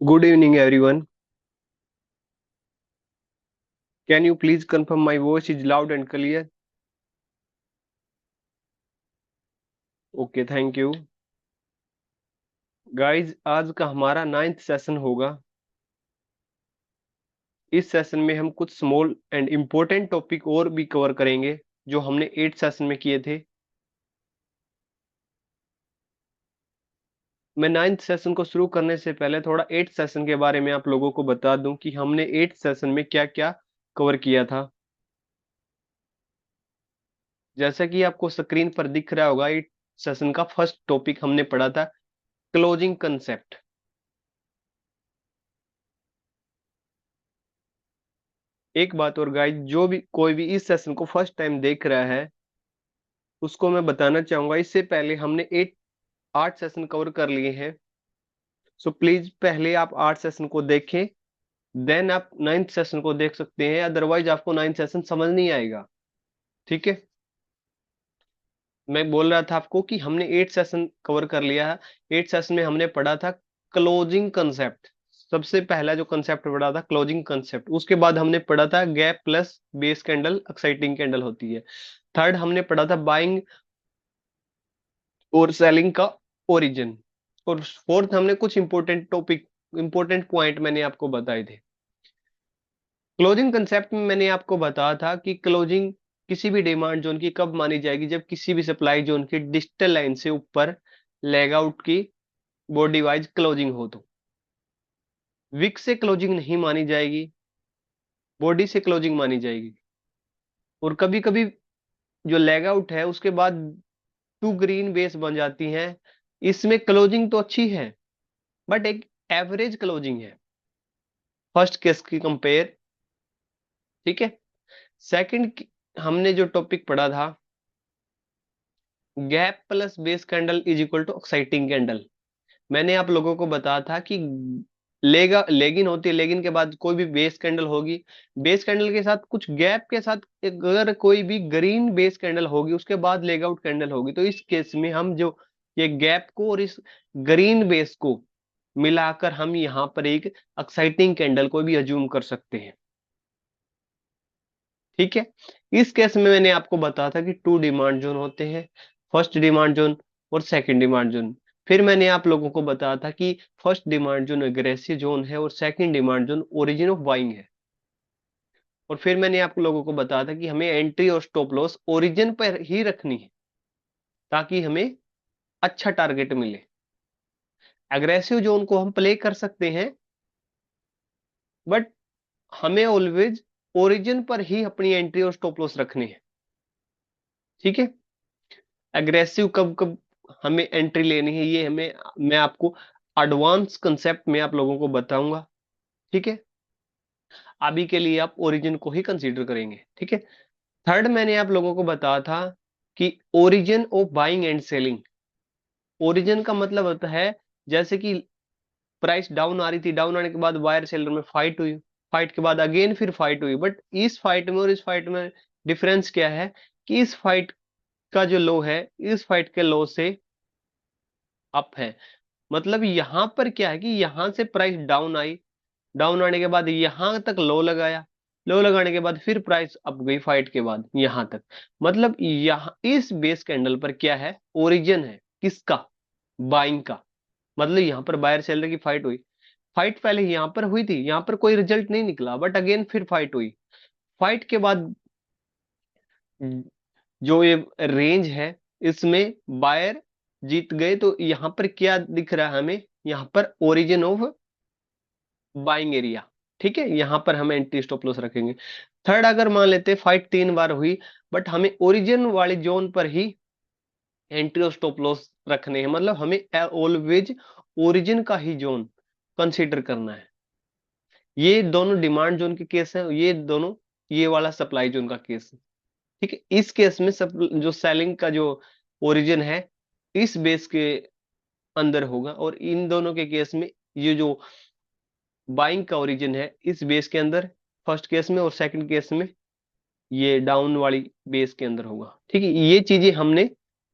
Good evening, everyone. Can you please confirm my voice is loud and clear? Okay, thank you. Guys, आज का हमारा 9th session होगा। इस session में हम कुछ स्मॉल एंड इम्पोर्टेंट टॉपिक और भी कवर करेंगे जो हमने 8th सेशन में किए थे। मैं 9th सेशन को शुरू करने से पहले थोड़ा 8th सेशन के बारे में आप लोगों को बता दूं कि हमने 8th सेशन में क्या क्या कवर किया था। जैसा कि आपको स्क्रीन पर दिख रहा होगा, 8th सेशन का फर्स्ट टॉपिक हमने पढ़ा था क्लोजिंग कंसेप्ट। एक बात और गाइस, जो भी कोई भी इस सेशन को फर्स्ट टाइम देख रहा है उसको मैं बताना चाहूंगा, इससे पहले हमने 8 सेशन कवर कर लिए हैं। सो प्लीज पहले आप 8 सेशन को देखें, देन आप 9th सेशन को देख सकते हैं, अदरवाइज आपको 9th सेशन समझ नहीं आएगा। ठीक है। मैं बोल रहा था आपको कि हमने 8 सेशन कवर कर लिया है। 8 सेशन में हमने पढ़ा था क्लोजिंग कंसेप्ट। सबसे पहला जो कंसेप्ट पढ़ा था क्लोजिंग कंसेप्ट, उसके बाद हमने पढ़ा था gap plus base candle exciting candle होती है। थर्ड हमने पढ़ा था बाइंग और सेलिंग का ओरिजिन। और फोर्थ हमने कुछ इंपॉर्टेंट टॉपिक, इंपॉर्टेंट पॉइंट मैंने आपको बताए थे। क्लोजिंग कंसेप्ट में मैंने आपको बताया था कि क्लोजिंग किसी भी डिमांड जोन की कब मानी जाएगी, जब किसी भी सप्लाई जोन की डिजिटल लाइन से ऊपर लेग आउट की बॉडी वाइज क्लोजिंग हो तो विक से क्लोजिंग नहीं मानी जाएगी, बॉडी से क्लोजिंग मानी जाएगी। और कभी कभी जो लेग आउट है उसके बाद टू ग्रीन बेस बन जाती हैं, इसमें क्लोजिंग तो अच्छी है बट एक एवरेज क्लोजिंग है फर्स्ट केस की कंपेयर। ठीक है। सेकंड हमने जो टॉपिक पढ़ा था gap plus base candle is equal to exciting candle. मैंने आप लोगों को बताया था कि लेगा लेगिन होती है, लेगिन के बाद कोई भी बेस कैंडल होगी, बेस कैंडल के साथ कुछ गैप के साथ अगर कोई भी ग्रीन बेस कैंडल होगी उसके बाद लेग आउट कैंडल होगी, तो इस केस में हम जो ये गैप को और इस ग्रीन बेस को मिलाकर हम यहाँ पर एक एक्साइटिंग कैंडल को भी अज्यूम कर सकते हैं। ठीक है। इस केस में मैंने आपको बताया था कि टू डिमांड जोन होते हैं, फर्स्ट डिमांड जोन और सेकंड डिमांड जोन। फिर मैंने आप लोगों को बताया था कि first demand zone aggressive zone है और second demand zone origin of buying है। और फिर मैंने आप लोगों को बताया था कि हमें एंट्री और स्टॉप लॉस ओरिजिन पर ही रखनी है ताकि हमें अच्छा टारगेट मिले। एग्रेसिव जोन को हम प्ले कर सकते हैं बट हमें ऑलवेज ओरिजिन पर ही अपनी एंट्री और स्टॉप लॉस रखनी है। ठीक है। एग्रेसिव कब कब हमें एंट्री लेनी है ये हमें, मैं आपको एडवांस कंसेप्ट में आप लोगों को बताऊंगा। ठीक है। अभी के लिए आप ओरिजिन को ही कंसीडर करेंगे। ठीक है। थर्ड मैंने आप लोगों को बताया था कि origin of buying and selling. Origin का मतलब होता है जैसे कि प्राइस डाउन आ रही थी, डाउन आने के बाद बायर सेलर में फाइट हुई, फाइट के बाद अगेन फिर फाइट हुई, बट इस फाइट में और इस फाइट में डिफरेंस क्या है कि इस फाइट का जो लो है इस फाइट के लो से अप है। मतलब यहां पर क्या है कि यहां से प्राइस डाउन आई, डाउन आने के बाद यहां तक लो लगाया, लो लगाने के बाद फिर प्राइस अप गई फाइट के बाद यहां तक। मतलब यहाँ इस बेस कैंडल पर क्या है, ओरिजिन है किसका, बाइंग का। मतलब यहां पर बायर सेलर की फाइट हुई, फाइट पहले यहां पर हुई थी, यहां पर कोई रिजल्ट नहीं निकला बट अगेन फिर फाइट हुई, फाइट के बाद जो ये रेंज है इसमें बायर जीत गए, तो यहां पर क्या दिख रहा है हमें, यहां पर ओरिजिन ऑफ बाइंग एरिया। ठीक है। यहां पर हम एंट्री स्टॉप लॉस रखेंगे। थर्ड अगर मान लेते फाइट 3 बार हुई बट हमें ओरिजिन वाली जोन पर ही एंट्री और स्टॉप लॉस रखने हैं, मतलब हमें ऑलवेज ओरिजिन का ही जोन कंसीडर करना है। ये दोनों डिमांड जोन के केस है, ये दोनों ये वाला सप्लाई जोन का केस है। ठीक है। इस केस में सब जो सेलिंग का जो ओरिजिन है इस बेस के अंदर होगा, और इन दोनों के केस में ये जो बाइंग का ओरिजिन है इस बेस के अंदर फर्स्ट केस में, और सेकंड केस में ये डाउन वाली बेस के अंदर होगा। ठीक है। ये चीजें हमने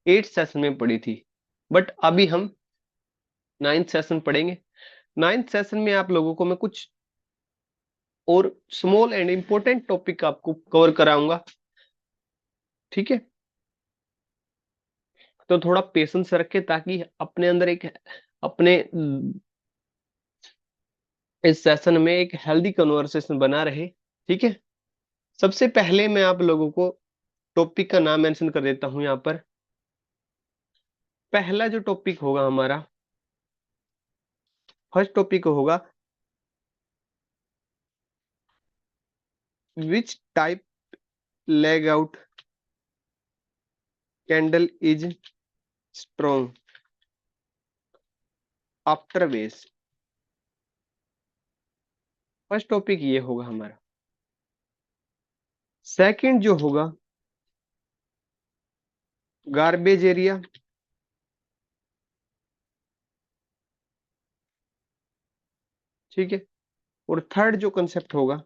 8th सेशन में पढ़ी थी बट अभी हम 9th सेशन पढ़ेंगे। नाइन्थ सेशन में आप लोगों को मैं कुछ और स्मॉल एंड इंपॉर्टेंट टॉपिक आपको कवर कराऊंगा, ठीक है। तो थोड़ा पेशेंस रखें ताकि अपने अंदर एक अपने इस सेशन में एक हेल्दी कन्वर्सेशन बना रहे, ठीक है। सबसे पहले मैं आप लोगों को टॉपिक का नाम मेंशन कर देता हूं यहाँ पर। पहला जो टॉपिक होगा हमारा, फर्स्ट टॉपिक होगा which type leg out candle is strong after base. First topic ये होगा हमारा। सेकंड जो होगा गार्बेज एरिया, ठीक है। और थर्ड जो कंसेप्ट होगा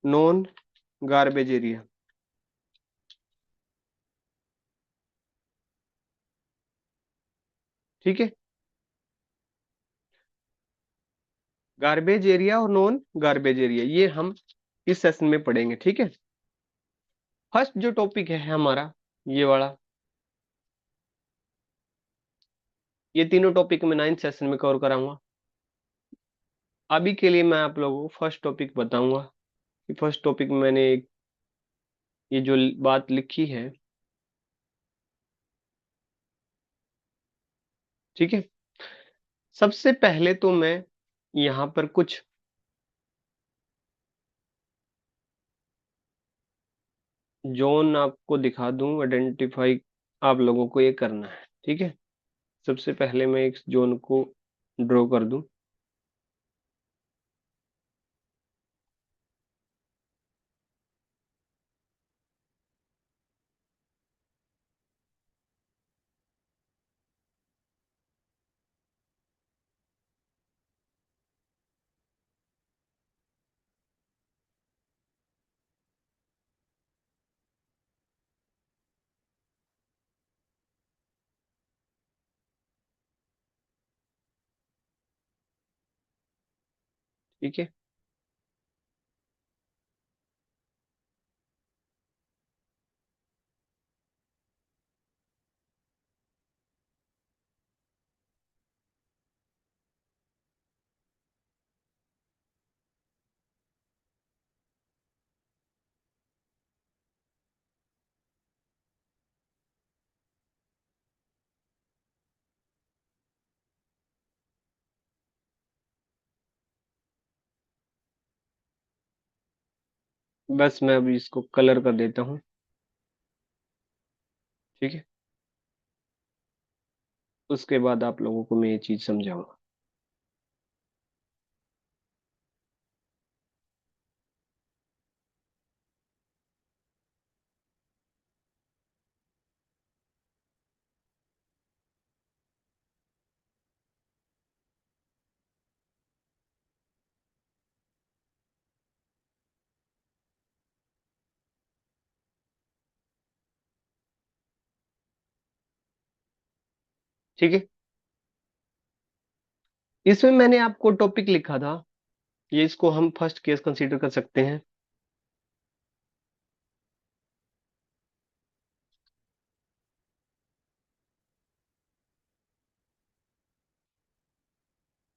नॉन गार्बेज एरिया, ठीक है। गार्बेज एरिया और नॉन गार्बेज एरिया ये हम इस सेशन में पढ़ेंगे, ठीक है। फर्स्ट जो टॉपिक है हमारा ये वाला, ये तीनों टॉपिक मैं 9th सेशन में कवर कराऊंगा। अभी के लिए मैं आप लोगों को फर्स्ट टॉपिक बताऊंगा कि फर्स्ट टॉपिक में मैंने ये जो बात लिखी है, ठीक है। सबसे पहले तो मैं यहाँ पर कुछ जोन आपको दिखा दूं, आइडेंटिफाई आप लोगों को ये करना है, ठीक है। सबसे पहले मैं एक जोन को ड्रॉ कर दूं। ठीक है, बस मैं अभी इसको कलर कर देता हूँ, ठीक है। उसके बाद आप लोगों को मैं ये चीज समझाऊंगा। ठीक है, इसमें मैंने आपको टॉपिक लिखा था, ये इसको हम फर्स्ट केस कंसीडर कर सकते हैं।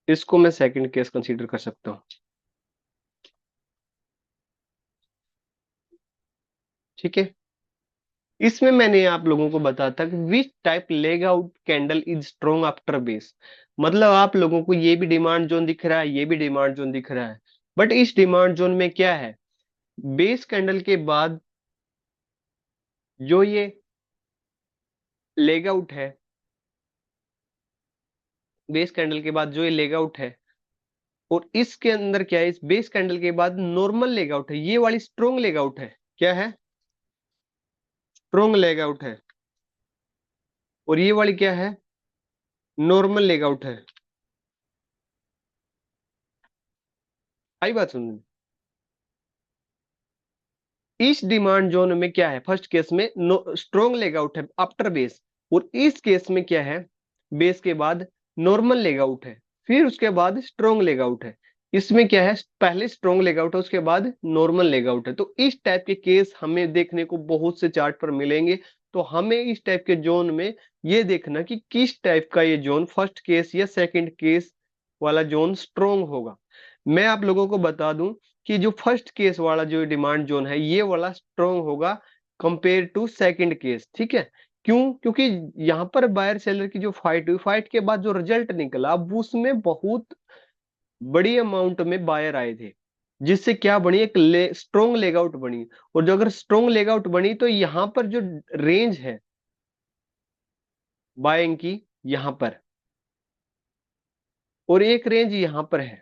इसको मैं सेकंड केस कंसीडर कर सकता हूँ, ठीक है। इसमें मैंने आप लोगों को बताया था कि which type leg out candle is strong after base. मतलब आप लोगों को ये भी डिमांड जोन दिख रहा है, ये भी डिमांड जोन दिख रहा है, बट इस डिमांड जोन में क्या है, बेस कैंडल के बाद जो ये लेग आउट है, बेस कैंडल के बाद जो ये लेग आउट है, और इसके अंदर क्या है, इस बेस कैंडल के बाद नॉर्मल लेग आउट है, ये वाली स्ट्रॉन्ग लेग आउट है। क्या है? स्ट्रॉन्ग लेग आउट है। और ये वाली क्या है? नॉर्मल लेग आउट है। आई बात सुन। इस डिमांड जोन में क्या है, फर्स्ट केस में स्ट्रॉन्ग लेग आउट है आफ्टर बेस, और इस केस में क्या है, बेस के बाद नॉर्मल लेग आउट है। फिर उसके बाद स्ट्रोंग लेग आउट है। इसमें क्या है, पहले स्ट्रोंग लेग आउट है, उसके बाद नॉर्मल लेग आउट है। तो इस टाइप के केस हमें देखने को बहुत से चार्ट पर मिलेंगे। तो हमें इस टाइप के जोन में ये देखना कि किस टाइप का ये जोन, फर्स्ट केस या सेकंड केस वाला जोन स्ट्रोंग होगा। मैं आप लोगों को बता दूं कि जो फर्स्ट केस वाला जो डिमांड जोन है ये वाला स्ट्रोंग होगा कंपेयर टू सेकंड केस, ठीक है। क्यों? क्योंकि यहाँ पर बायर सेलर की जो फाइट हुई, फाइट के बाद जो रिजल्ट निकला अब उसमें बहुत बड़ी अमाउंट में बायर आए थे, जिससे क्या बनी, एक स्ट्रोंग लेग आउट बनी। और जो अगर स्ट्रोंग लेग आउट बनी तो यहाँ पर जो रेंज है बाइंग की, यहाँ पर, और एक रेंज यहाँ पर है,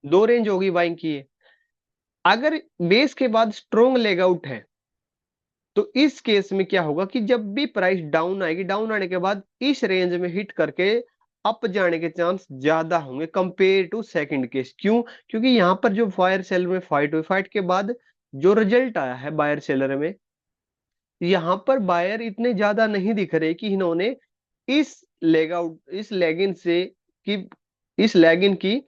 दो रेंज होगी बाइंग की। अगर बेस के बाद स्ट्रोंग लेग आउट है तो इस केस में क्या होगा कि जब भी प्राइस डाउन आएगी, डाउन आने के बाद इस रेंज में हिट करके अप जाने के चांस ज्यादा होंगे कंपेयर टू सेकंड केस। क्यों? क्योंकि यहाँ पर जो फायर सेलर में फाइट हुई, फाइट के बाद जो रिजल्ट आया है बायर सेलर में, यहाँ पर बायर इतने ज्यादा नहीं दिख रहे कि इन्होंने इस लेग आउट, इस लेगिन से की, इस लेगिन की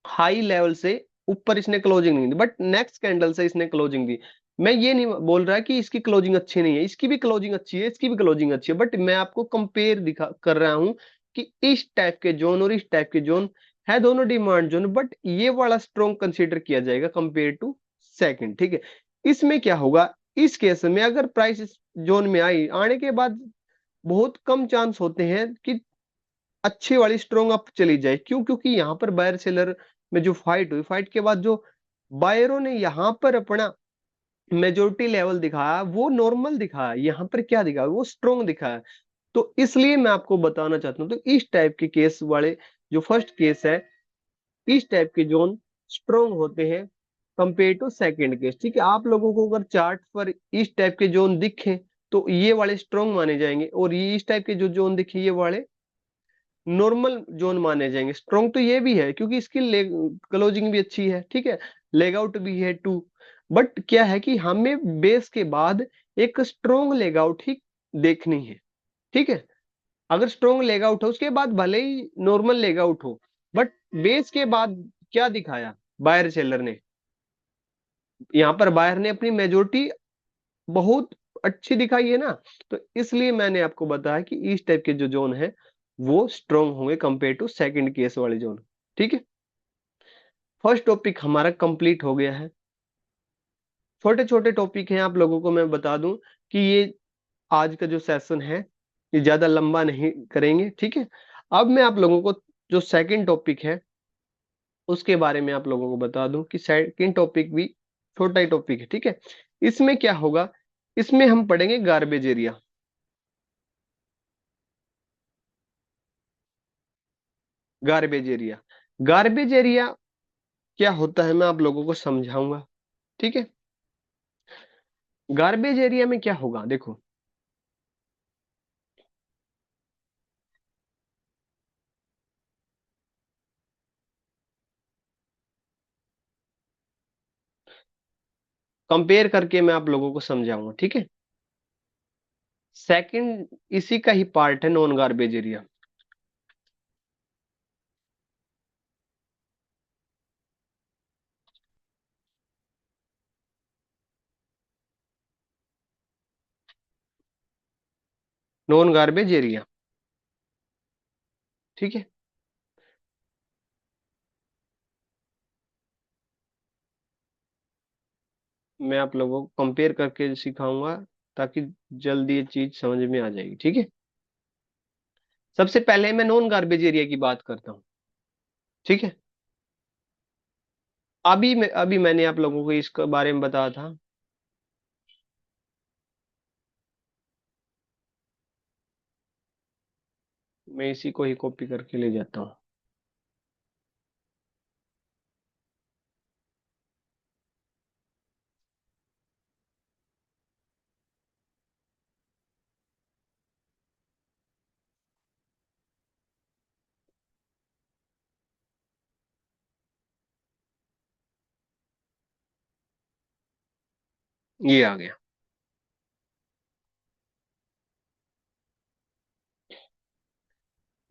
हाई लेवल से ऊपर इसने क्लोजिंग नहीं दी, बट नेक्स्ट कैंडल से इसने क्लोजिंग दी। मैं ये नहीं बोल रहा कि इसकी क्लोजिंग अच्छी नहीं है, इसकी भी क्लोजिंग अच्छी है, इसकी भी क्लोजिंग अच्छी है, बट मैं आपको कंपेयर दिखा कर रहा हूं कि इस टाइप के जोन और इस टाइप के जोन है दोनों डिमांड जोन, बट ये वाला स्ट्रॉन्ग कंसीडर किया जाएगा कंपेयर टू सेकंड, ठीक है। इसमें क्या होगा, इस केस में अगर प्राइस इस जोन में आई, आने के बाद बहुत कम चांस होते हैं कि अच्छी वाली स्ट्रोंग अप चली जाए। क्यों? क्योंकि यहाँ पर बायर सेलर में जो फाइट हुई, फाइट के बाद जो बायरों ने यहाँ पर अपना मेजोरिटी लेवल दिखाया वो नॉर्मल दिखाया, यहाँ पर क्या दिखाया, वो स्ट्रोंग दिखाया। तो इसलिए मैं आपको बताना चाहता हूँ, तो इस टाइप के केस वाले जो फर्स्ट केस है, इस टाइप के जोन स्ट्रोंग होते हैं कंपेयर टू सेकंड केस, ठीक है। आप लोगों को अगर चार्ट पर इस टाइप के जोन दिखे तो ये वाले स्ट्रोंग माने जाएंगे, और ये इस टाइप के जो जोन दिखे ये वाले नॉर्मल जोन माने जाएंगे। स्ट्रॉन्ग तो ये भी है क्योंकि इसकी लेग क्लोजिंग भी अच्छी है, ठीक है, लेग आउट भी है टू। बट क्या है कि हमें बेस के बाद एक स्ट्रॉन्ग लेग आउट ही देखनी है, ठीक है। अगर स्ट्रॉन्ग लेग आउट हो उसके बाद भले ही नॉर्मल लेग आउट हो, बट बेस के बाद क्या दिखाया बायर सेलर ने, यहाँ पर बायर ने अपनी मेजोरिटी बहुत अच्छी दिखाई है ना। तो इसलिए मैंने आपको बताया कि इस टाइप के जो जोन है वो स्ट्रोंग होंगे कंपेयर टू सेकंड केस वाले जोन, ठीक है। फर्स्ट टॉपिक हमारा कंप्लीट हो गया है। छोटे छोटे टॉपिक हैं, आप लोगों को मैं बता दूं कि ये आज का जो सेशन है ये ज्यादा लंबा नहीं करेंगे, ठीक है। अब मैं आप लोगों को जो सेकंड टॉपिक है उसके बारे में आप लोगों को बता दूं कि सेकंड टॉपिक भी छोटा ही टॉपिक है, ठीक है। इसमें क्या होगा, इसमें हम पढ़ेंगे garbage area. Garbage area, garbage area क्या होता है मैं आप लोगों को समझाऊंगा, ठीक है। गार्बेज एरिया में क्या होगा, देखो, कंपेयर करके मैं आप लोगों को समझाऊंगा, ठीक है। सेकंड इसी का ही पार्ट है non garbage area. Non garbage area, ठीक है। मैं आप लोगों को कंपेयर करके सिखाऊंगा ताकि जल्दी ये चीज समझ में आ जाएगी, ठीक है। सबसे पहले मैं नॉन गार्बेज एरिया की बात करता हूँ, ठीक है। अभी मैंने आप लोगों को इसके बारे में बताया था। मैं इसी को ही कॉपी करके ले जाता हूँ। ये आ गया।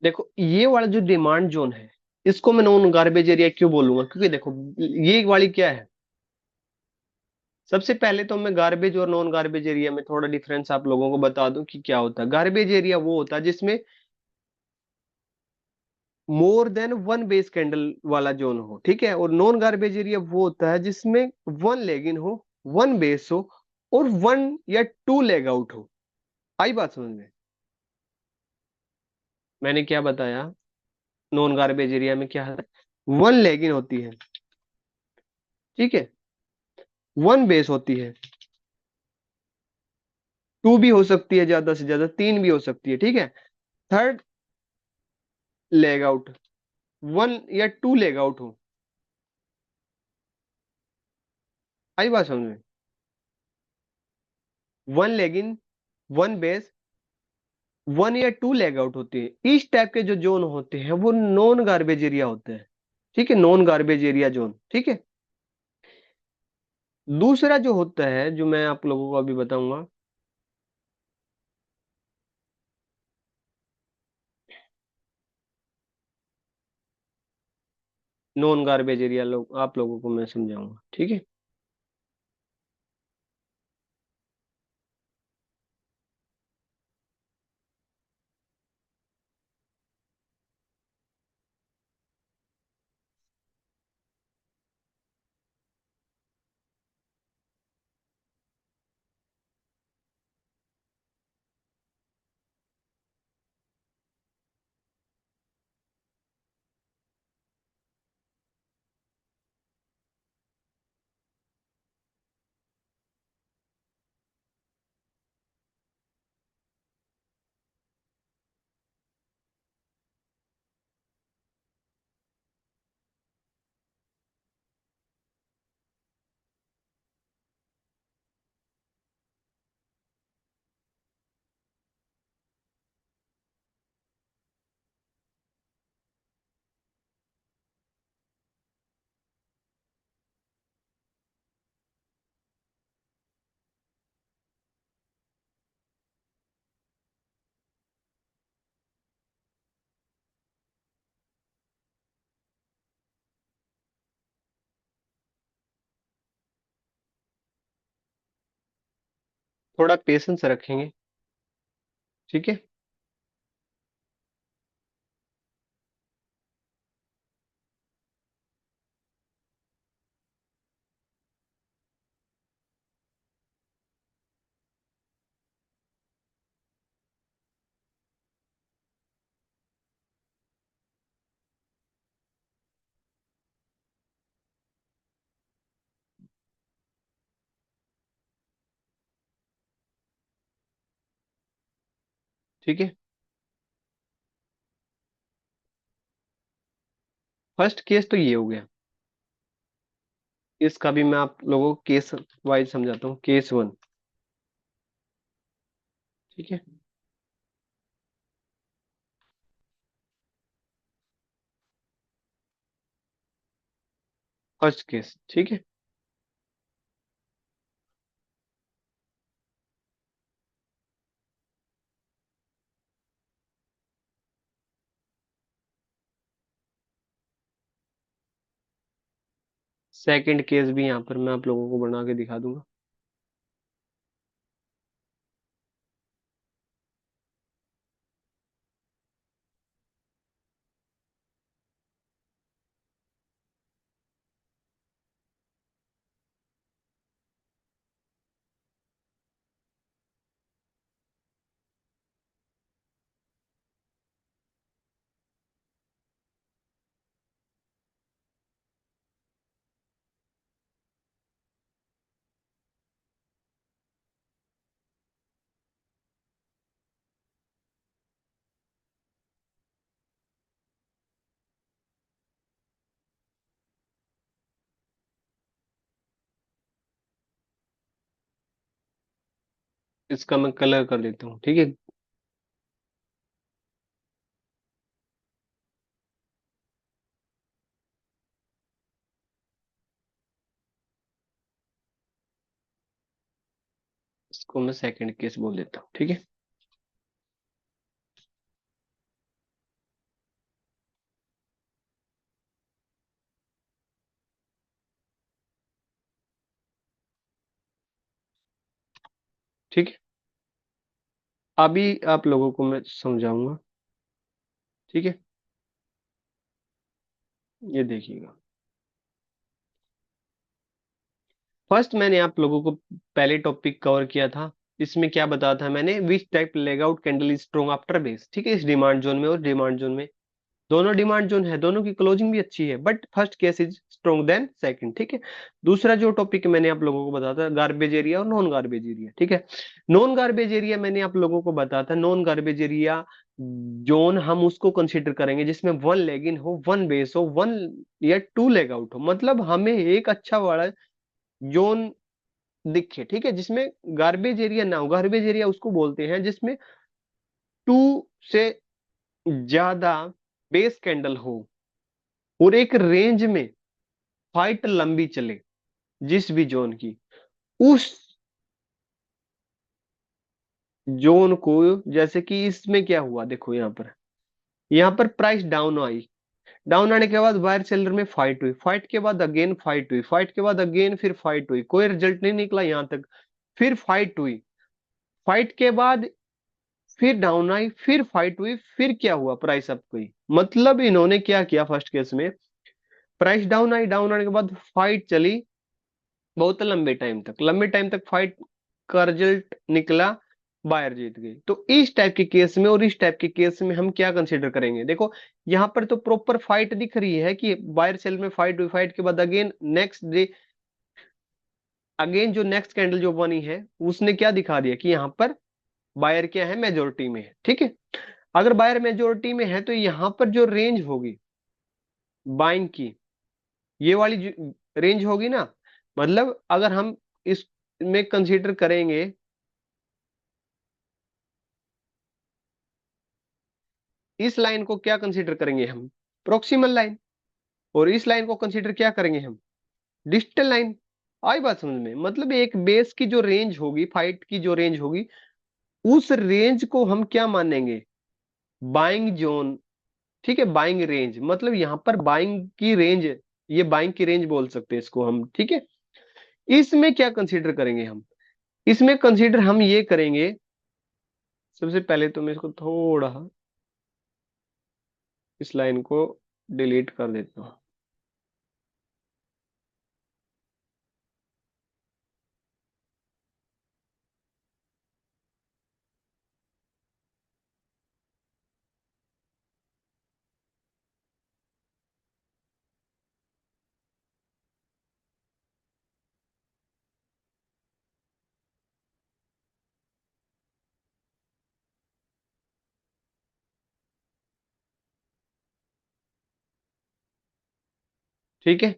देखो ये वाला जो डिमांड जोन है, इसको मैं नॉन गार्बेज एरिया क्यों बोलूंगा, क्योंकि देखो ये वाली क्या है। सबसे पहले तो मैं गार्बेज और नॉन गार्बेज एरिया में थोड़ा डिफरेंस आप लोगों को बता दूं कि क्या होता है। गार्बेज एरिया वो होता है जिसमें more than one base candle वाला जोन हो, ठीक है। और नॉन गार्बेज एरिया वो होता है जिसमें वन लेग इन हो, वन बेस हो, और वन या टू लेग आउट हो। आई बात समझ में? मैंने क्या बताया, नॉन गार्बेज एरिया में क्या है, वन लेग इन होती है, ठीक है, वन बेस होती है, टू भी हो सकती है, ज्यादा से ज्यादा तीन भी हो सकती है, ठीक है। थर्ड लेग आउट, वन या टू लेग आउट हो। आई बात समझ में? One leg in, one base, one या टू लेग आउट होती है। इस टाइप के जो जोन होते हैं वो नॉन गार्बेज एरिया होते हैं, ठीक है, नॉन गार्बेज एरिया जोन, ठीक है। दूसरा जो होता है जो मैं आप लोगों को अभी बताऊंगा, नॉन गार्बेज एरिया लोग आप लोगों को मैं समझाऊंगा, ठीक है। थोड़ा पेशेंस रखेंगे, ठीक है। ठीक है, फर्स्ट केस तो ये हो गया। इसका भी मैं आप लोगों को केस वाइज समझाता हूँ। केस वन, ठीक है, फर्स्ट केस, ठीक है। सेकंड केस भी यहाँ पर मैं आप लोगों को बना के दिखा दूंगा। इसका मैं कलर कर देता हूँ, ठीक है। इसको मैं सेकंड केस बोल देता हूँ, ठीक है। ठीक है, अभी आप लोगों को मैं समझाऊंगा। ठीक है, ये देखिएगा। फर्स्ट मैंने आप लोगों को पहले टॉपिक कवर किया था, इसमें क्या बताया था मैंने, which type leg out candle is strong after base. ठीक है, इस डिमांड जोन में और डिमांड जोन में, दोनों डिमांड जोन है, दोनों की क्लोजिंग भी अच्छी है, but first case is strong then second. ठीक है, दूसरा जो टॉपिक मैंने आप लोगों को बताया था, गार्बेज एरिया और नॉन गार्बेज एरिया। ठीक है, नॉन गार्बेज एरिया मैंने आप लोगों को बताया था, नॉन गार्बेज एरिया जोन हम उसको कंसीडर करेंगे जिसमें वन लेग इन हो, वन बेस हो, वन या टू लेग आउट हो, मतलब हमें एक अच्छा वाला जोन दिखे। ठीक है, जिसमें गार्बेज एरिया ना हो, गार्बेज एरिया उसको बोलते हैं जिसमें टू से ज्यादा बेस कैंडल हो और एक रेंज में फाइट लंबी चले जिस भी जोन की, उस जोन को, जैसे कि इसमें क्या हुआ देखो, यहाँ पर प्राइस डाउन आई, डाउन आने के बाद बायर सेलर में फाइट हुई, फाइट के बाद अगेन फाइट हुई, फाइट के बाद अगेन फिर फाइट हुई, कोई रिजल्ट नहीं निकला यहाँ तक, फिर फाइट हुई, फाइट के बाद फिर डाउन आई, फिर फाइट हुई, फिर क्या हुआ, प्राइस अप हुई। मतलब इन्होंने क्या किया, फर्स्ट केस में प्राइस डाउन आई, डाउन आने के बाद फाइट चली बहुत लंबे टाइम तक, लंबे टाइम तक फाइट का रिजल्ट निकला, बायर जीत गई। तो इस टाइप के केस में और इस टाइप के केस में हम क्या कंसीडर करेंगे, देखो यहाँ पर तो प्रॉपर फाइट दिख रही है कि बायर सेल में फाइट हुई, फाइट के बाद अगेन नेक्स्ट डे, अगेन जो नेक्स्ट कैंडल जो बनी है उसने क्या दिखा दिया कि यहाँ पर बायर क्या है, मेजोरिटी में है। ठीक है, अगर बायर मेजोरिटी में है तो यहाँ पर जो रेंज होगी बाइंग की, ये वाली रेंज होगी ना, मतलब अगर हम इसमें कंसीडर करेंगे, इस लाइन को क्या कंसीडर करेंगे हम, प्रोक्सिमल लाइन, और इस लाइन को कंसीडर क्या करेंगे हम, डिस्टल लाइन। आई बात समझ में, मतलब एक बेस की जो रेंज होगी, फाइट की जो रेंज होगी, उस रेंज को हम क्या मानेंगे, बाइंग जोन। ठीक है, बाइंग रेंज, मतलब यहाँ पर बाइंग की रेंज, ये बाइंग की रेंज बोल सकते हैं इसको हम। ठीक है, इसमें क्या कंसीडर करेंगे हम, इसमें कंसीडर हम ये करेंगे, सबसे पहले तो मैं इसको थोड़ा इस लाइन को डिलीट कर देता हूँ। ठीक है,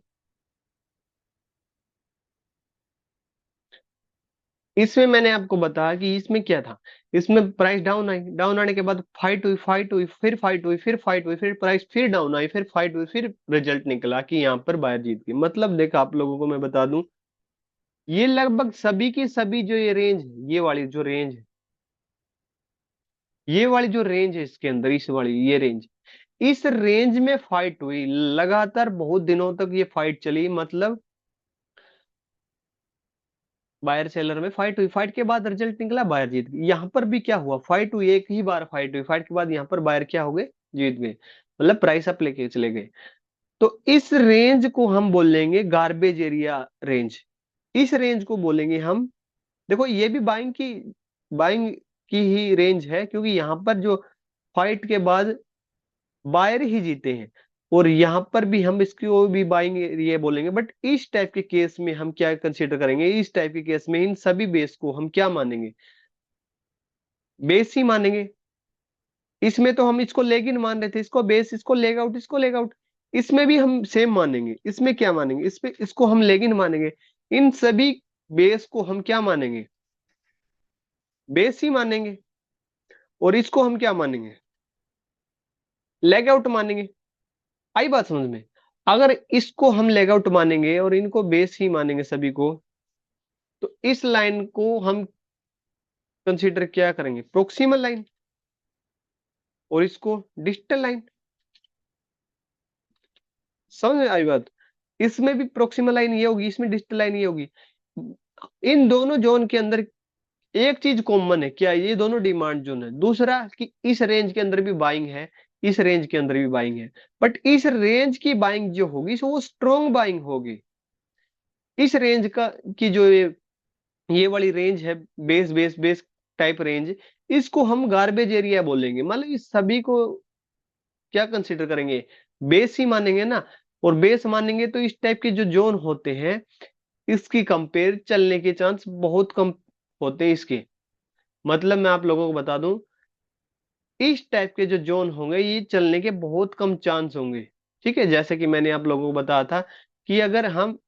इसमें मैंने आपको बताया कि इसमें क्या था, इसमें प्राइस डाउन आई, डाउन आने के बाद फाइट हुई, फाइट हुई, फिर फाइट हुई, फिर फाइट हुई, फिर प्राइस फिर डाउन आई, फिर फाइट हुई, फिर रिजल्ट निकला कि यहाँ पर बायर जीत गई। मतलब देखा, आप लोगों को मैं बता दूं, ये लगभग सभी की सभी जो ये रेंज है, ये वाली जो रेंज है, ये वाली जो रेंज है इसके अंदर, इस वाली ये रेंज, इस रेंज में फाइट हुई लगातार, बहुत दिनों तक ये फाइट चली, मतलब बायर सेलर में फाइट हुई, फाइट के बाद रिजल्ट निकला, बायर जीत गई। यहाँ पर भी क्या हुआ, फाइट हुई, एक ही बार फाइट हुई, फाइट के बाद यहाँ पर बायर क्या हो गए, जीत गए, मतलब प्राइस अप लेके चले गए। तो इस रेंज को हम बोलेंगे गार्बेज एरिया रेंज, इस रेंज को बोलेंगे हम, देखो ये भी बाइंग की ही रेंज है, क्योंकि यहाँ पर जो फाइट के बाद बायर ही जीते हैं, और यहां पर भी हम इसको भी बाइंग ये बोलेंगे। बट इस टाइप के केस में हम क्या कंसीडर करेंगे, इस टाइप के केस में इन सभी बेस को हम क्या मानेंगे, बेस ही मानेंगे। इसमें तो हम इसको लेगिन मान रहे थे, इसको बेस, इसको लेग आउट, इसको लेग आउट, इसमें भी हम सेम मानेंगे। इसमें क्या मानेंगे, इस पे इसको हम लेगिन मानेंगे, इन सभी बेस को हम क्या मानेंगे, बेस ही मानेंगे, और इसको हम क्या मानेंगे, लेग आउट मानेंगे। आई बात समझ में, अगर इसको हम लेग आउट मानेंगे और इनको बेस ही मानेंगे सभी को, तो इस लाइन को हम कंसीडर क्या करेंगे, प्रोक्सिमल लाइन, और इसको डिस्टल लाइन। समझ में आई बात, इसमें भी प्रोक्सिमल लाइन ये होगी, इसमें डिस्टल लाइन ये होगी। इन दोनों जोन के अंदर एक चीज कॉमन है, क्या ये दोनों डिमांड जोन है। दूसरा कि इस रेंज के अंदर भी बाइंग है, इस रेंज के अंदर भी बाइंग है, बट इस रेंज की बाइंग जो होगी सो वो स्ट्रॉन्ग बाइंग होगी। इस रेंज का की जो ये वाली रेंज है, base base base type range, इसको हम गार्बेज एरिया बोलेंगे। मतलब इस सभी को क्या कंसीडर करेंगे, बेस ही मानेंगे ना। और बेस मानेंगे तो इस टाइप के जो जोन होते हैं इसकी कंपेयर चलने के चांस बहुत कम होते हैं इसके। मतलब मैं आप लोगों को बता दूं, इस टाइप के जो जोन होंगे ये चलने के बहुत कम चांस होंगे। ठीक है, जैसे कि मैंने आप लोगों को बताया था कि अगर हम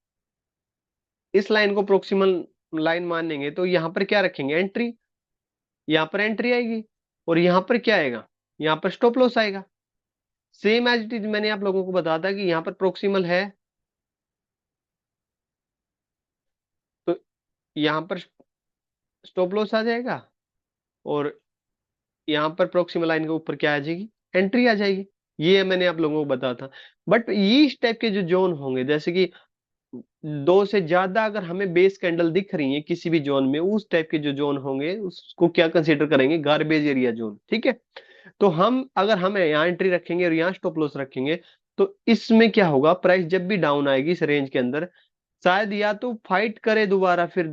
इस लाइन को प्रोक्सिमल लाइन मानेंगे तो यहाँ पर क्या रखेंगे, एंट्री। यहाँ पर एंट्री आएगी और यहाँ पर क्या आएगा, यहाँ पर स्टॉप लॉस आएगा। सेम एज इट इज मैंने आप लोगों को बताया था कि यहाँ पर प्रोक्सिमल है तो यहाँ पर स्टॉप लॉस आ जाएगा और यहाँ पर प्रोक्सिमल लाइन के ऊपर क्या आ जाएगी, एंट्री आ जाएगी। ये मैंने आप लोगों को बताया था। बट ये इस टाइप के जो जोन होंगे, जैसे कि दो से ज्यादा अगर हमें बेस कैंडल दिख रही है किसी भी जोन में, उस टाइप के जो जोन होंगे उसको क्या कंसीडर करेंगे, गार्बेज एरिया जोन। ठीक है, तो हम अगर हम यहाँ एंट्री रखेंगे और यहाँ स्टॉप लॉस रखेंगे तो इसमें क्या होगा, प्राइस जब भी डाउन आएगी इस रेंज के अंदर, शायद या तो फाइट करे दोबारा फिर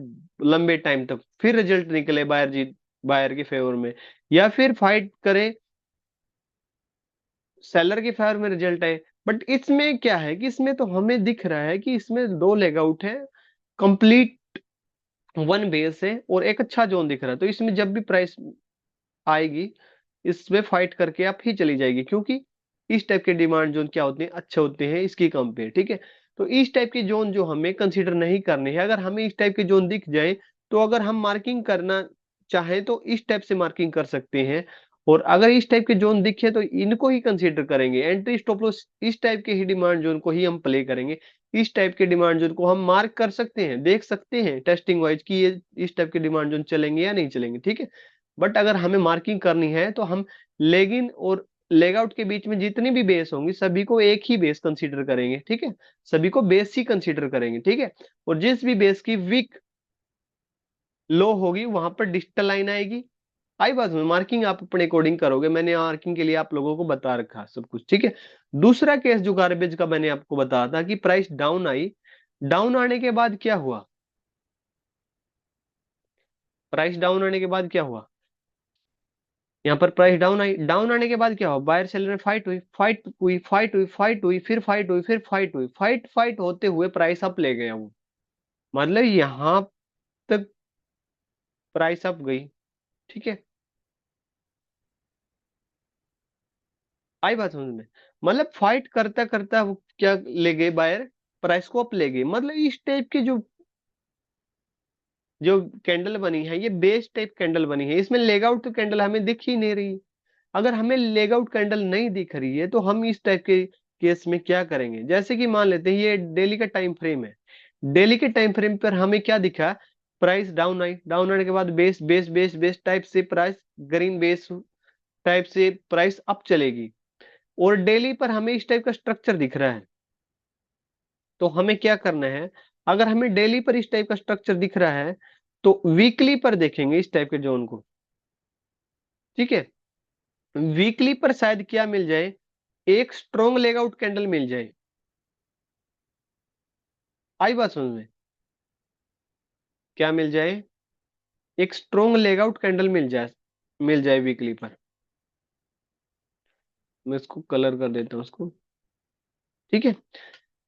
लंबे टाइम तक, फिर रिजल्ट निकले बायर जी, बायर के फेवर में, या फिर फाइट करे सेलर के फेवर में रिजल्ट आए। बट इसमें क्या है कि इसमें तो हमें दिख रहा है कि इसमें दो लेग आउट है, कंप्लीट वन बेस है और एक अच्छा जोन दिख रहा है। तो इसमें जब भी प्राइस आएगी इसमें फाइट करके आप ही चली जाएगी, क्योंकि इस टाइप के डिमांड जोन क्या होते हैं, अच्छे होते हैं इसकी कंपेयर। ठीक है, तो इस टाइप की जोन जो हमें कंसीडर नहीं करनी है। अगर हमें इस टाइप के जोन दिख जाए तो अगर हम मार्किंग करना चाहें तो इस टाइप से मार्किंग कर सकते हैं। और अगर इस टाइप के जोन दिखे तो इनको ही कंसीडर करेंगे, एंट्री स्टॉप लॉस इस टाइप के ही डिमांड जोन को ही हम प्ले करेंगे। इस टाइप के डिमांड जोन को हम मार्क कर सकते हैं, देख सकते हैं टेस्टिंग वाइज कि ये इस टाइप के डिमांड जोन चलेंगे या नहीं चलेंगे। ठीक है, बट अगर हमें मार्किंग करनी है तो हम लेग इन और लेग आउट के बीच में जितनी भी बेस होंगी सभी को एक ही बेस कंसीडर करेंगे। ठीक है, सभी को बेस ही कंसीडर करेंगे। ठीक है, और जिस भी बेस की वीक लो होगी वहां पर डिजिटल लाइन आएगी। आई बात में, मार्किंग आप अपने अकॉर्डिंग करोगे, मैंने मार्किंग के लिए आप लोगों को बता रखा सब कुछ। ठीक है, दूसरा केस जो गार्बेज का मैंने आपको बताया था कि प्राइस डाउन आई, डाउन आने के बाद क्या हुआ, प्राइस डाउन आने के बाद क्या हुआ, यहाँ पर प्राइस डाउन आई, डाउन आने के बाद क्या हुआ, बायर सेलर में फाइट हुई, फाइट हुई, फाइट हुई, फाइट हुई, फिर फाइट हुई, फिर फाइट हुई, फाइट फाइट होते हुए प्राइस अप ले गया वो। मतलब यहाँ तक प्राइस अप गई। ठीक है, आई बात समझ में। मतलब फाइट करता करता वो क्या ले गए, बायर प्राइस को अप ले गए। मतलब इस टाइप की जो कैंडल बनी है ये बेस टाइप कैंडल बनी है, इसमें लेग आउट कैंडल हमें दिख ही नहीं रही। अगर हमें लेग आउट कैंडल नहीं दिख रही है तो हम इस टाइप के केस में क्या करेंगे, जैसे कि मान लेते हैं ये डेली का टाइम फ्रेम है, डेली के टाइम फ्रेम पर हमें क्या दिखा, प्राइस डाउन आई, डाउन आने के बाद base base base base type से प्राइस ग्रीन बेस टाइप से प्राइस अप चलेगी। और डेली पर हमें इस टाइप का स्ट्रक्चर दिख रहा है, तो हमें क्या करना है, अगर हमें डेली पर इस टाइप का स्ट्रक्चर दिख रहा है तो वीकली पर देखेंगे इस टाइप के जोन को। ठीक है, वीकली पर शायद क्या मिल जाए, एक स्ट्रॉन्ग लेग आउट कैंडल मिल जाए। आई बात समझ में, क्या मिल जाए, एक स्ट्रॉन्ग लेग आउट कैंडल मिल जाए वीकली पर। मैं इसको कलर कर देता हूँ उसको। ठीक है,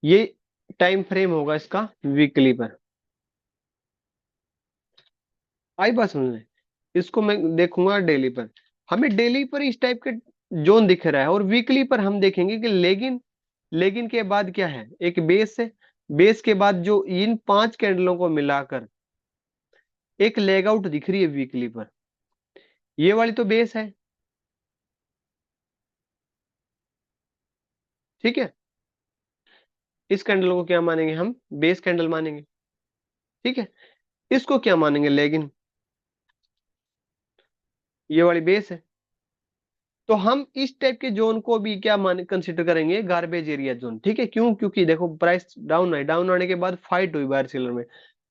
ये टाइम फ्रेम होगा इसका वीकली पर। आई बात समझ में, इसको मैं देखूंगा डेली पर, हमें डेली पर इस टाइप के जोन दिख रहा है। और वीकली पर हम देखेंगे कि लेगिन, लेगिन के बाद क्या है, एक बेस है, बेस के बाद जो इन पांच कैंडलों को मिलाकर एक लेग आउट दिख रही है वीकली पर, ये वाली तो बेस है। ठीक है, इस कैंडल को क्या मानेंगे हम, बेस कैंडल मानेंगे। ठीक है, इसको क्या मानेंगे, लेगिन, ये वाली बेस है। तो हम इस टाइप के जोन को भी क्या मान कंसिडर करेंगे, गार्बेज एरिया जोन। ठीक है, क्यों, क्योंकि देखो प्राइस डाउन आई, डाउन आने के बाद फाइट हुई बायर सेलर में,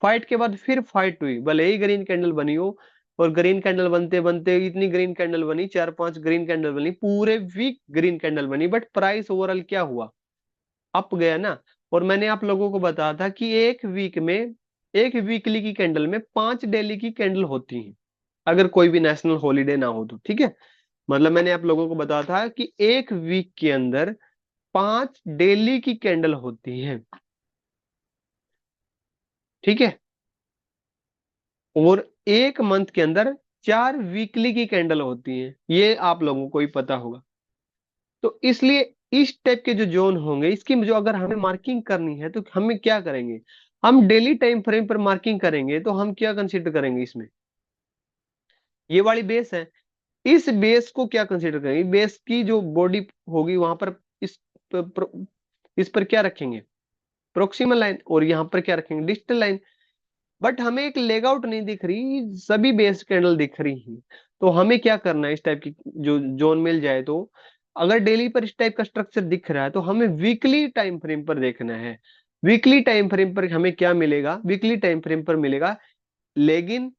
फाइट के बाद फिर फाइट हुई, भले ही ग्रीन कैंडल बनी हो और ग्रीन कैंडल बनते बनते इतनी ग्रीन कैंडल बनी, 4-5 ग्रीन कैंडल बनी, पूरे वीक ग्रीन कैंडल बनी, बट प्राइस ओवरऑल क्या हुआ, अप गया ना। और मैंने आप लोगों को बताया था कि एक वीक में, एक वीकली की कैंडल में 5 डेली की कैंडल होती हैं, अगर कोई भी नेशनल हॉलीडे ना हो तो, ठीक है। मतलब मैंने आप लोगों को बताया था कि एक वीक के अंदर 5 डेली की कैंडल होती हैं, ठीक है। और एक मंथ के अंदर 4 वीकली की कैंडल होती हैं, ये आप लोगों को ही पता होगा। तो इसलिए इस टाइप के जो जोन होंगे, इसकी जो अगर हमें मार्किंग करनी है तो हमें क्या करेंगे, हम डेली टाइम फ्रेम पर मार्किंग करेंगे। तो हम क्या कंसीडर करेंगे इसमें, ये वाली बेस है, इस बेस को क्या कंसीडर करेंगे, बेस की जो बॉडी होगी वहां पर इस इस पर क्या रखेंगे, प्रोक्सिमल लाइन, और यहाँ पर क्या रखेंगे, डिस्टल लाइन। बट हमें एक लेग आउट नहीं दिख रही, सभी बेस कैंडल दिख रही हैं। तो हमें क्या करना है, इस टाइप की जो जोन मिल जाए तो, अगर डेली पर इस टाइप का स्ट्रक्चर दिख रहा है तो हमें वीकली टाइम फ्रेम पर देखना है। वीकली टाइम फ्रेम पर हमें क्या मिलेगा, वीकली टाइम फ्रेम पर मिलेगा लेग इन,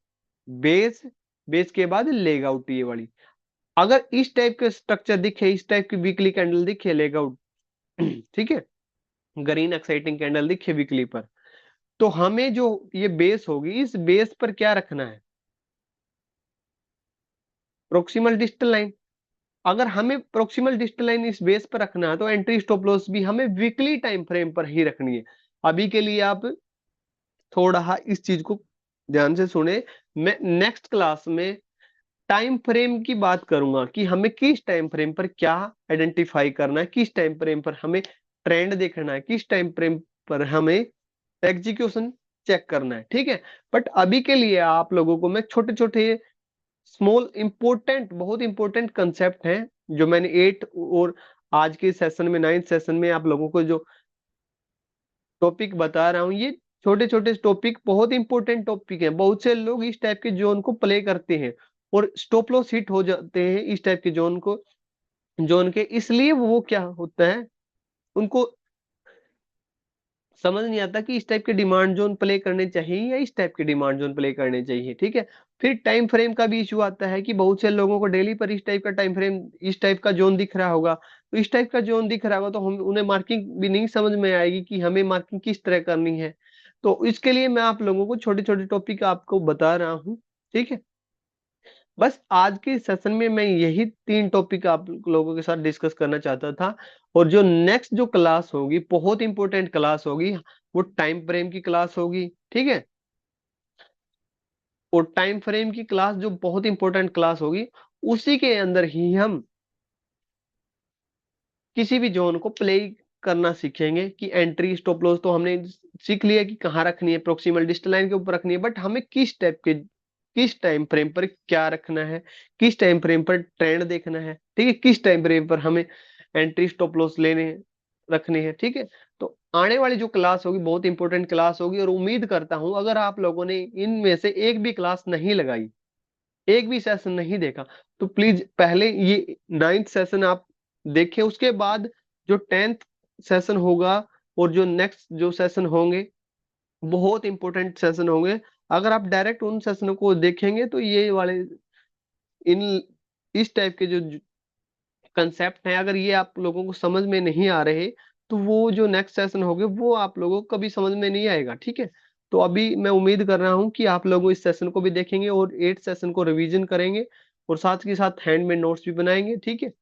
बेस, बेस के बाद लेग आउट, ये वाली। अगर इस टाइप का स्ट्रक्चर दिखे, इस टाइप की वीकली कैंडल दिखे लेग आउट, ठीक है, ग्रीन एक्साइटिंग कैंडल दिखे वीकली पर, तो हमें जो ये बेस होगी, इस बेस पर क्या रखना है, प्रोक्सिमल डिस्टल लाइन। अगर हमें प्रोक्सिमल डिस्टल लाइन इस बेस पर रखना है तो एंट्री स्टॉप लॉस भी हमें वीकली टाइम फ्रेम पर ही रखनी है। अभी के लिए आप थोड़ा इस चीज को ध्यान से सुने। मैं नेक्स्ट क्लास में टाइम फ्रेम की बात करूंगा कि हमें किस टाइम फ्रेम पर क्या आइडेंटिफाई करना है, किस टाइम फ्रेम पर हमें ट्रेंड देखना है, किस टाइम फ्रेम पर हमें एग्जीक्यूशन चेक करना है, ठीक है। बट अभी के लिए आप लोगों को मैं छोटे छोटे स्मॉल इंपोर्टेंट, बहुत इंपोर्टेंट कंसेप्ट हैं जो मैंने 8 और आज के सेशन में, 9th सेशन में आप लोगों को जो टॉपिक बता रहा हूँ, ये छोटे छोटे टॉपिक बहुत इंपॉर्टेंट टॉपिक हैं। बहुत से लोग इस टाइप के जोन को प्ले करते हैं और स्टॉप लॉस हिट हो जाते हैं इस टाइप के जोन को, जोन के, इसलिए वो क्या होता है, उनको समझ नहीं आता कि इस टाइप के डिमांड जोन प्ले करने चाहिए या इस टाइप के डिमांड जोन प्ले करने चाहिए, ठीक है। फिर टाइम फ्रेम का भी इशू आता है कि बहुत से लोगों को डेली पर इस टाइप का टाइम फ्रेम, इस टाइप का जोन दिख रहा होगा, तो इस टाइप का जोन दिख रहा होगा तो हम उन्हें मार्किंग भी नहीं समझ में आएगी कि हमें मार्किंग किस तरह करनी है। तो इसके लिए मैं आप लोगों को छोटे छोटे टॉपिक आपको बता रहा हूँ, ठीक है। बस आज के सेशन में मैं यही 3 टॉपिक आप लोगों के साथ डिस्कस करना चाहता था। और जो नेक्स्ट जो क्लास होगी, बहुत इंपॉर्टेंट क्लास होगी, वो टाइम फ्रेम की क्लास होगी, ठीक है। और टाइम फ्रेम की क्लास जो बहुत इंपॉर्टेंट क्लास होगी, उसी के अंदर ही हम किसी भी जोन को प्ले करना सीखेंगे कि एंट्री स्टॉप लॉस तो हमने सीख लिया कि कहाँ रखनी है, प्रोक्सिमल डिस्टल लाइन के ऊपर रखनी है, बट हमें किस टाइप के, किस टाइम फ्रेम पर क्या रखना है, किस टाइम फ्रेम पर ट्रेंड देखना है, ठीक है, किस टाइम फ्रेम पर हमें एंट्री स्टॉप लॉस लेने हैं, रखने हैं, ठीक है। तो आने वाली जो क्लास होगी बहुत इंपॉर्टेंट क्लास होगी, और उम्मीद करता हूं अगर आप लोगों ने इनमें से एक भी क्लास नहीं लगाई, एक भी सेशन नहीं देखा, तो प्लीज पहले ये 9th सेशन आप देखें, उसके बाद जो 10th सेशन होगा और जो नेक्स्ट जो सेशन होंगे, बहुत इंपॉर्टेंट सेशन होंगे। अगर आप डायरेक्ट उन सेशनों को देखेंगे तो ये वाले, इन, इस टाइप के जो कंसेप्ट हैं, अगर ये आप लोगों को समझ में नहीं आ रहे, तो वो जो नेक्स्ट सेशन होंगे वो आप लोगों को कभी समझ में नहीं आएगा, ठीक है। तो अभी मैं उम्मीद कर रहा हूँ कि आप लोग इस सेशन को भी देखेंगे और 8 सेशन को रिवीजन करेंगे और साथ के साथ हैंड में नोट्स भी बनाएंगे, ठीक है।